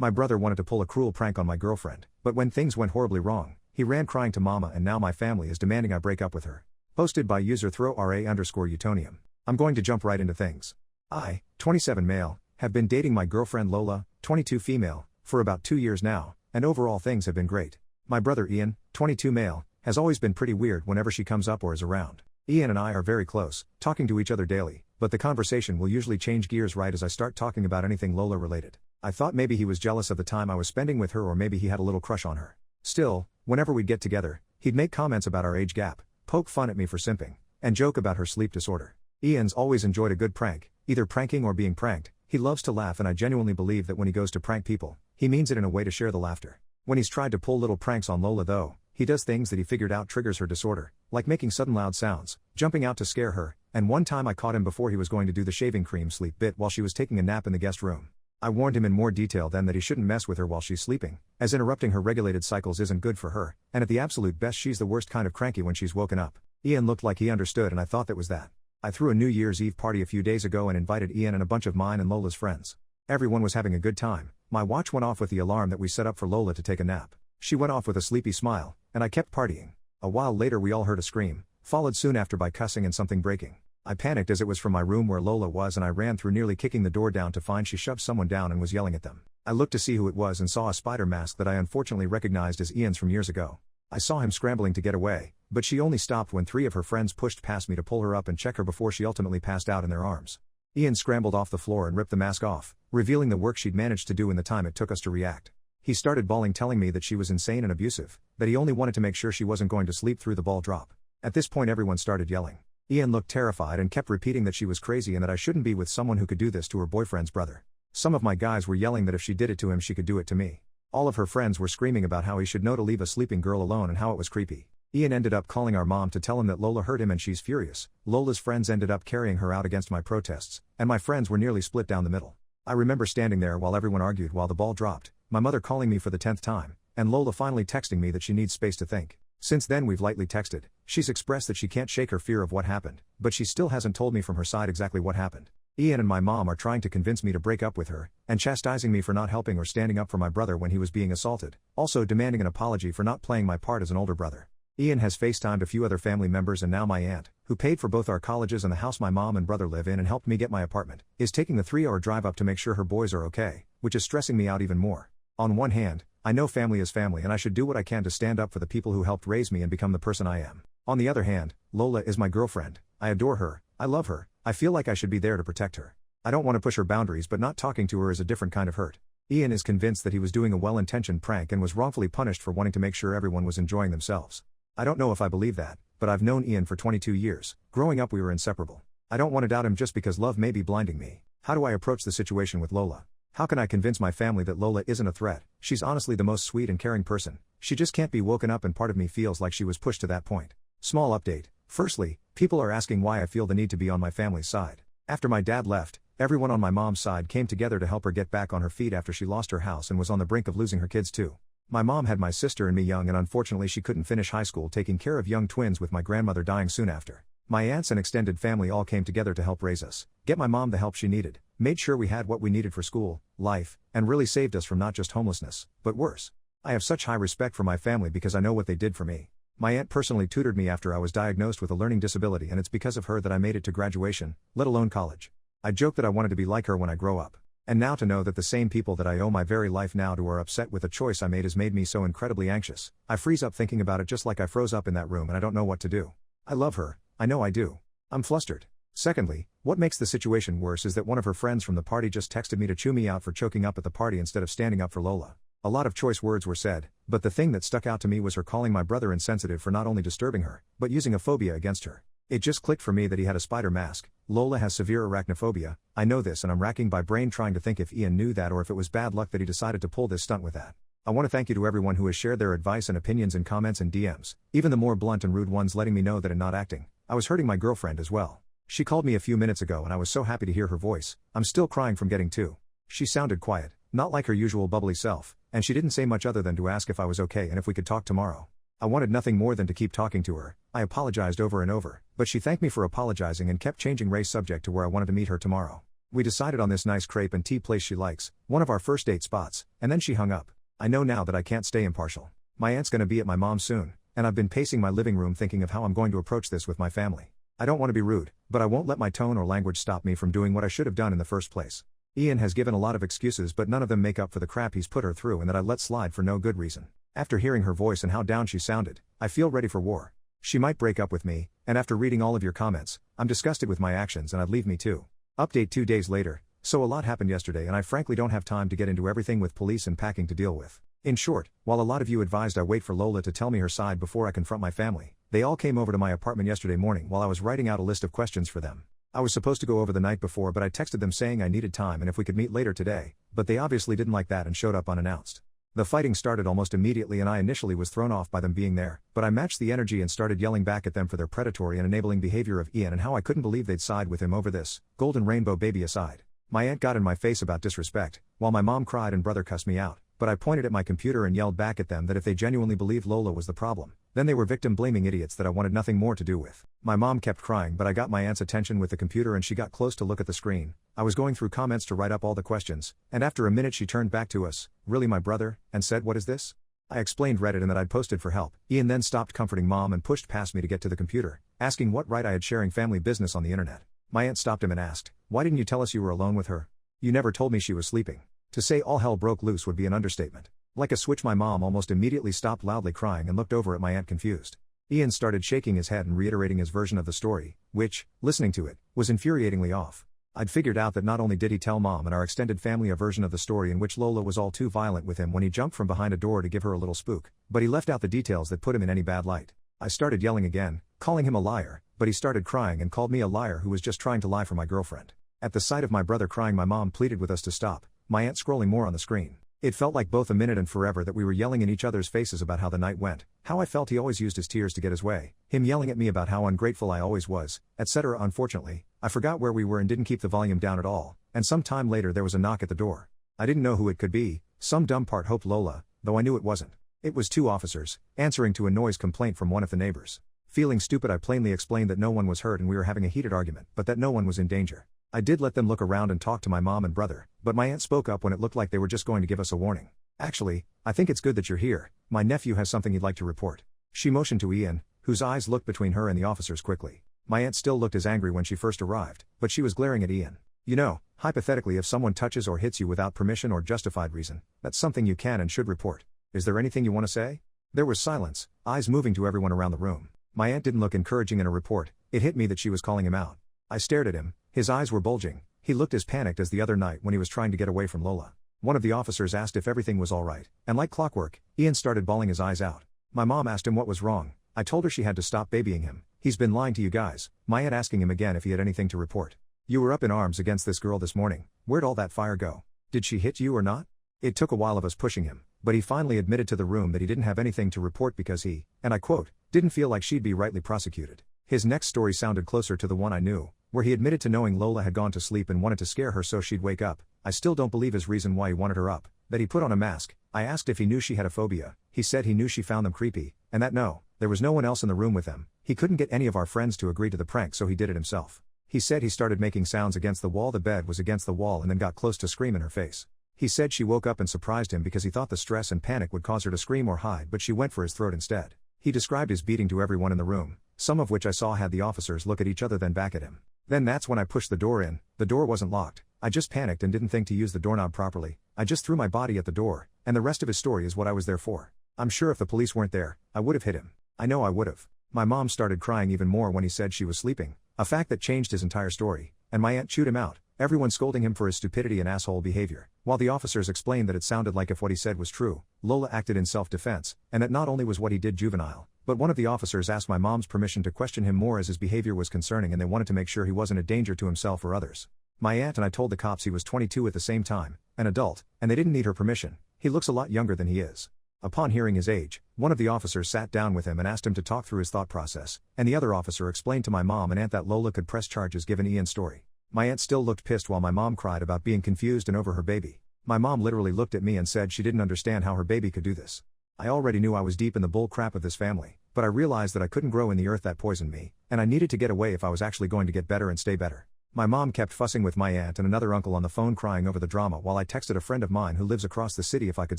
My brother wanted to pull a cruel prank on my girlfriend, but when things went horribly wrong, he ran crying to mama and now my family is demanding I break up with her. Posted by user throwra_Utonium. I'm going to jump right into things. I, 27 male, have been dating my girlfriend Lola, 22 female, for about 2 years now, and overall things have been great. My brother Ian, 22 male, has always been pretty weird whenever she comes up or is around. Ian and I are very close, talking to each other daily, but the conversation will usually change gears right as I start talking about anything Lola related. I thought maybe he was jealous of the time I was spending with her or maybe he had a little crush on her. Still, whenever we'd get together, he'd make comments about our age gap, poke fun at me for simping, and joke about her sleep disorder. Ian's always enjoyed a good prank, either pranking or being pranked. He loves to laugh and I genuinely believe that when he goes to prank people, he means it in a way to share the laughter. When he's tried to pull little pranks on Lola though, he does things that he figured out triggers her disorder, like making sudden loud sounds, jumping out to scare her, and one time I caught him before he was going to do the shaving cream sleep bit while she was taking a nap in the guest room. I warned him in more detail then that he shouldn't mess with her while she's sleeping, as interrupting her regulated cycles isn't good for her, and at the absolute best she's the worst kind of cranky when she's woken up. Ian looked like he understood and I thought that was that. I threw a New Year's Eve party a few days ago and invited Ian and a bunch of mine and Lola's friends. Everyone was having a good time. My watch went off with the alarm that we set up for Lola to take a nap. She went off with a sleepy smile, and I kept partying. A while later we all heard a scream, followed soon after by cussing and something breaking. I panicked as it was from my room where Lola was and I ran through nearly kicking the door down to find she shoved someone down and was yelling at them. I looked to see who it was and saw a spider mask that I unfortunately recognized as Ian's from years ago. I saw him scrambling to get away, but she only stopped when 3 of her friends pushed past me to pull her up and check her before she ultimately passed out in their arms. Ian scrambled off the floor and ripped the mask off, revealing the work she'd managed to do in the time it took us to react. He started bawling telling me that she was insane and abusive, that he only wanted to make sure she wasn't going to sleep through the ball drop. At this point everyone started yelling. Ian looked terrified and kept repeating that she was crazy and that I shouldn't be with someone who could do this to her boyfriend's brother. Some of my guys were yelling that if she did it to him she could do it to me. All of her friends were screaming about how he should know to leave a sleeping girl alone and how it was creepy. Ian ended up calling our mom to tell him that Lola hurt him and she's furious. Lola's friends ended up carrying her out against my protests, and my friends were nearly split down the middle. I remember standing there while everyone argued while the ball dropped, my mother calling me for the 10th time, and Lola finally texting me that she needs space to think. Since then we've lightly texted. She's expressed that she can't shake her fear of what happened, but she still hasn't told me from her side exactly what happened. Ian and my mom are trying to convince me to break up with her, and chastising me for not helping or standing up for my brother when he was being assaulted, also demanding an apology for not playing my part as an older brother. Ian has FaceTimed a few other family members and now my aunt, who paid for both our colleges and the house my mom and brother live in and helped me get my apartment, is taking the 3-hour drive up to make sure her boys are okay, which is stressing me out even more. On one hand, I know family is family and I should do what I can to stand up for the people who helped raise me and become the person I am. On the other hand, Lola is my girlfriend, I adore her, I love her, I feel like I should be there to protect her. I don't want to push her boundaries but not talking to her is a different kind of hurt. Ian is convinced that he was doing a well-intentioned prank and was wrongfully punished for wanting to make sure everyone was enjoying themselves. I don't know if I believe that, but I've known Ian for 22 years, growing up we were inseparable. I don't want to doubt him just because love may be blinding me. How do I approach the situation with Lola? How can I convince my family that Lola isn't a threat? She's honestly the most sweet and caring person. She just can't be woken up and part of me feels like she was pushed to that point. Small update. Firstly, people are asking why I feel the need to be on my family's side. After my dad left, everyone on my mom's side came together to help her get back on her feet after she lost her house and was on the brink of losing her kids too. My mom had my sister and me young and unfortunately she couldn't finish high school taking care of young twins with my grandmother dying soon after. My aunts and extended family all came together to help raise us, get my mom the help she needed, made sure we had what we needed for school, life, and really saved us from not just homelessness, but worse. I have such high respect for my family because I know what they did for me. My aunt personally tutored me after I was diagnosed with a learning disability and it's because of her that I made it to graduation, let alone college. I joke that I wanted to be like her when I grow up. And now to know that the same people that I owe my very life now to are upset with a choice I made has made me so incredibly anxious. I freeze up thinking about it just like I froze up in that room and I don't know what to do. I love her, I know I do. I'm flustered. Secondly, what makes the situation worse is that one of her friends from the party just texted me to chew me out for choking up at the party instead of standing up for Lola. A lot of choice words were said, but the thing that stuck out to me was her calling my brother insensitive for not only disturbing her, but using a phobia against her. It just clicked for me that he had a spider mask. Lola has severe arachnophobia, I know this and I'm racking my brain trying to think if Ian knew that or if it was bad luck that he decided to pull this stunt with that. I want to thank you to everyone who has shared their advice and opinions in comments and DMs, even the more blunt and rude ones letting me know that in not acting, I was hurting my girlfriend as well. She called me a few minutes ago and I was so happy to hear her voice. I'm still crying from getting to. She sounded quiet, not like her usual bubbly self, and she didn't say much other than to ask if I was okay and if we could talk tomorrow. I wanted nothing more than to keep talking to her. I apologized over and over, but she thanked me for apologizing and kept changing Ray's subject to where I wanted to meet her tomorrow. We decided on this nice crepe and tea place she likes, one of our first date spots, and then she hung up. I know now that I can't stay impartial. My aunt's gonna be at my mom's soon, and I've been pacing my living room thinking of how I'm going to approach this with my family. I don't want to be rude, but I won't let my tone or language stop me from doing what I should have done in the first place. Ian has given a lot of excuses, but none of them make up for the crap he's put her through and that I let slide for no good reason. After hearing her voice and how down she sounded, I feel ready for war. She might break up with me, and after reading all of your comments, I'm disgusted with my actions and I'd leave me too. Update 2 days later, so a lot happened yesterday and I frankly don't have time to get into everything with police and packing to deal with. In short, while a lot of you advised I wait for Lola to tell me her side before I confront my family, they all came over to my apartment yesterday morning while I was writing out a list of questions for them. I was supposed to go over the night before, but I texted them saying I needed time and if we could meet later today, but they obviously didn't like that and showed up unannounced. The fighting started almost immediately and I initially was thrown off by them being there, but I matched the energy and started yelling back at them for their predatory and enabling behavior of Ian and how I couldn't believe they'd side with him over this, golden rainbow baby aside. My aunt got in my face about disrespect, while my mom cried and brother cussed me out, but I pointed at my computer and yelled back at them that if they genuinely believed Lola was the problem, then they were victim-blaming idiots that I wanted nothing more to do with. My mom kept crying, but I got my aunt's attention with the computer and she got close to look at the screen. I was going through comments to write up all the questions, and after a minute she turned back to us, "Really, my brother?" and said, "What is this?" I explained Reddit and that I'd posted for help. Ian then stopped comforting mom and pushed past me to get to the computer, asking what right I had sharing family business on the internet. My aunt stopped him and asked, "Why didn't you tell us you were alone with her? You never told me she was sleeping." To say all hell broke loose would be an understatement. Like a switch, my mom almost immediately stopped loudly crying and looked over at my aunt confused. Ian started shaking his head and reiterating his version of the story, which, listening to it, was infuriatingly off. I'd figured out that not only did he tell mom and our extended family a version of the story in which Lola was all too violent with him when he jumped from behind a door to give her a little spook, but he left out the details that put him in any bad light. I started yelling again, calling him a liar, but he started crying and called me a liar who was just trying to lie for my girlfriend. At the sight of my brother crying, my mom pleaded with us to stop, my aunt scrolling more on the screen. It felt like both a minute and forever that we were yelling in each other's faces about how the night went, how I felt he always used his tears to get his way, him yelling at me about how ungrateful I always was, etc. Unfortunately, I forgot where we were and didn't keep the volume down at all, and some time later there was a knock at the door. I didn't know who it could be, some dumb part hoped Lola, though I knew it wasn't. It was 2 officers, answering to a noise complaint from one of the neighbors. Feeling stupid, I plainly explained that no one was hurt and we were having a heated argument, but that no one was in danger. I did let them look around and talk to my mom and brother, but my aunt spoke up when it looked like they were just going to give us a warning. "Actually, I think it's good that you're here, my nephew has something he'd like to report." She motioned to Ian, whose eyes looked between her and the officers quickly. My aunt still looked as angry when she first arrived, but she was glaring at Ian. "You know, hypothetically, if someone touches or hits you without permission or justified reason, that's something you can and should report. Is there anything you want to say?" There was silence, eyes moving to everyone around the room. My aunt didn't look encouraging in a report. It hit me that she was calling him out. I stared at him, his eyes were bulging. He looked as panicked as the other night when he was trying to get away from Lola. One of the officers asked if everything was all right, and like clockwork, Ian started bawling his eyes out. My mom asked him what was wrong. I told her she had to stop babying him. "He's been lying to you guys." My aunt asking him again if he had anything to report. "You were up in arms against this girl this morning. Where'd all that fire go? Did she hit you or not?" It took a while of us pushing him, but he finally admitted to the room that he didn't have anything to report because he, and I quote, "didn't feel like she'd be rightly prosecuted." His next story sounded closer to the one I knew, where he admitted to knowing Lola had gone to sleep and wanted to scare her so she'd wake up. I still don't believe his reason why he wanted her up, that he put on a mask. I asked if he knew she had a phobia. He said he knew she found them creepy, and that no, there was no one else in the room with them. He couldn't get any of our friends to agree to the prank, so he did it himself. He said he started making sounds against the wall. The bed was against the wall and then got close to scream in her face. He said she woke up and surprised him because he thought the stress and panic would cause her to scream or hide, but she went for his throat instead. He described his beating to everyone in the room, some of which I saw had the officers look at each other then back at him. Then that's when I pushed the door in. The door wasn't locked. I just panicked and didn't think to use the doorknob properly. I just threw my body at the door, and the rest of his story is what I was there for. I'm sure if the police weren't there, I would have hit him. I know I would have. My mom started crying even more when he said she was sleeping, a fact that changed his entire story, and my aunt chewed him out, everyone scolding him for his stupidity and asshole behavior, while the officers explained that it sounded like if what he said was true, Lola acted in self-defense, and that not only was what he did juvenile, but one of the officers asked my mom's permission to question him more as his behavior was concerning and they wanted to make sure he wasn't a danger to himself or others. My aunt and I told the cops he was 22 at the same time, an adult, and they didn't need her permission. He looks a lot younger than he is. Upon hearing his age, one of the officers sat down with him and asked him to talk through his thought process, and the other officer explained to my mom and aunt that Lola could press charges given Ian's story. My aunt still looked pissed while my mom cried about being confused and over her baby. My mom literally looked at me and said she didn't understand how her baby could do this. I already knew I was deep in the bull crap of this family, but I realized that I couldn't grow in the earth that poisoned me, and I needed to get away if I was actually going to get better and stay better. My mom kept fussing with my aunt and another uncle on the phone crying over the drama while I texted a friend of mine who lives across the city if I could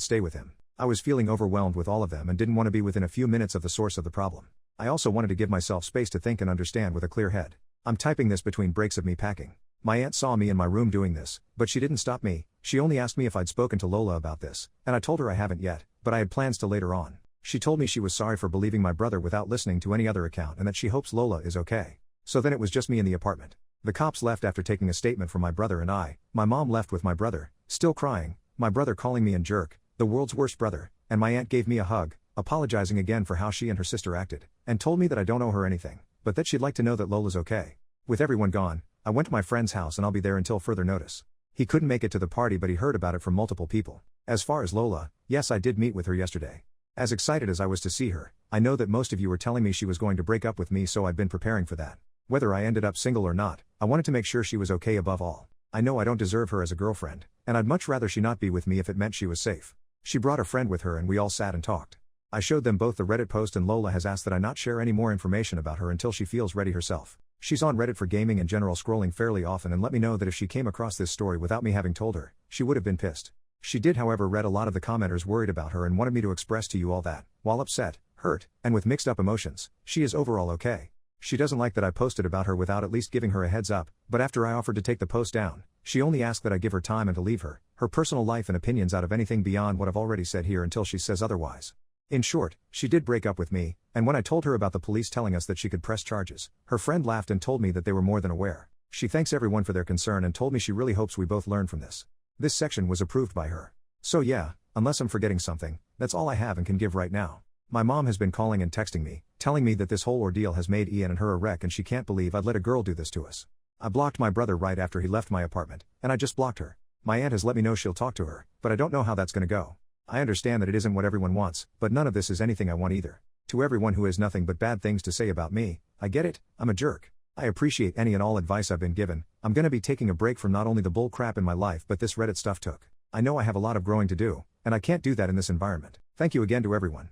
stay with him. I was feeling overwhelmed with all of them and didn't want to be within a few minutes of the source of the problem. I also wanted to give myself space to think and understand with a clear head. I'm typing this between breaks of me packing. My aunt saw me in my room doing this, but she didn't stop me. She only asked me if I'd spoken to Lola about this, and I told her I haven't yet, but I had plans to later on. She told me she was sorry for believing my brother without listening to any other account and that she hopes Lola is okay. So then it was just me in the apartment. The cops left after taking a statement from my brother and I. My mom left with my brother, still crying, my brother calling me a jerk, the world's worst brother, and my aunt gave me a hug, apologizing again for how she and her sister acted, and told me that I don't owe her anything, but that she'd like to know that Lola's okay. With everyone gone, I went to my friend's house and I'll be there until further notice. He couldn't make it to the party but he heard about it from multiple people. As far as Lola, yes, I did meet with her yesterday. As excited as I was to see her, I know that most of you were telling me she was going to break up with me, so I'd been preparing for that. Whether I ended up single or not, I wanted to make sure she was okay above all. I know I don't deserve her as a girlfriend, and I'd much rather she not be with me if it meant she was safe. She brought a friend with her and we all sat and talked. I showed them both the Reddit post and Lola has asked that I not share any more information about her until she feels ready herself. She's on Reddit for gaming and general scrolling fairly often and let me know that if she came across this story without me having told her, she would have been pissed. She did however read a lot of the commenters worried about her and wanted me to express to you all that, while upset, hurt, and with mixed up emotions, she is overall okay. She doesn't like that I posted about her without at least giving her a heads up, but after I offered to take the post down, she only asked that I give her time and to leave her personal life and opinions out of anything beyond what I've already said here until she says otherwise. In short, she did break up with me, and when I told her about the police telling us that she could press charges, her friend laughed and told me that they were more than aware. She thanks everyone for their concern and told me she really hopes we both learn from this. This section was approved by her. So yeah, unless I'm forgetting something, that's all I have and can give right now. My mom has been calling and texting me, telling me that this whole ordeal has made Ian and her a wreck and she can't believe I'd let a girl do this to us. I blocked my brother right after he left my apartment, and I just blocked her. My aunt has let me know she'll talk to her, but I don't know how that's gonna go. I understand that it isn't what everyone wants, but none of this is anything I want either. To everyone who has nothing but bad things to say about me, I get it, I'm a jerk. I appreciate any and all advice I've been given. I'm gonna be taking a break from not only the bull crap in my life but this Reddit stuff took. I know I have a lot of growing to do, and I can't do that in this environment. Thank you again to everyone.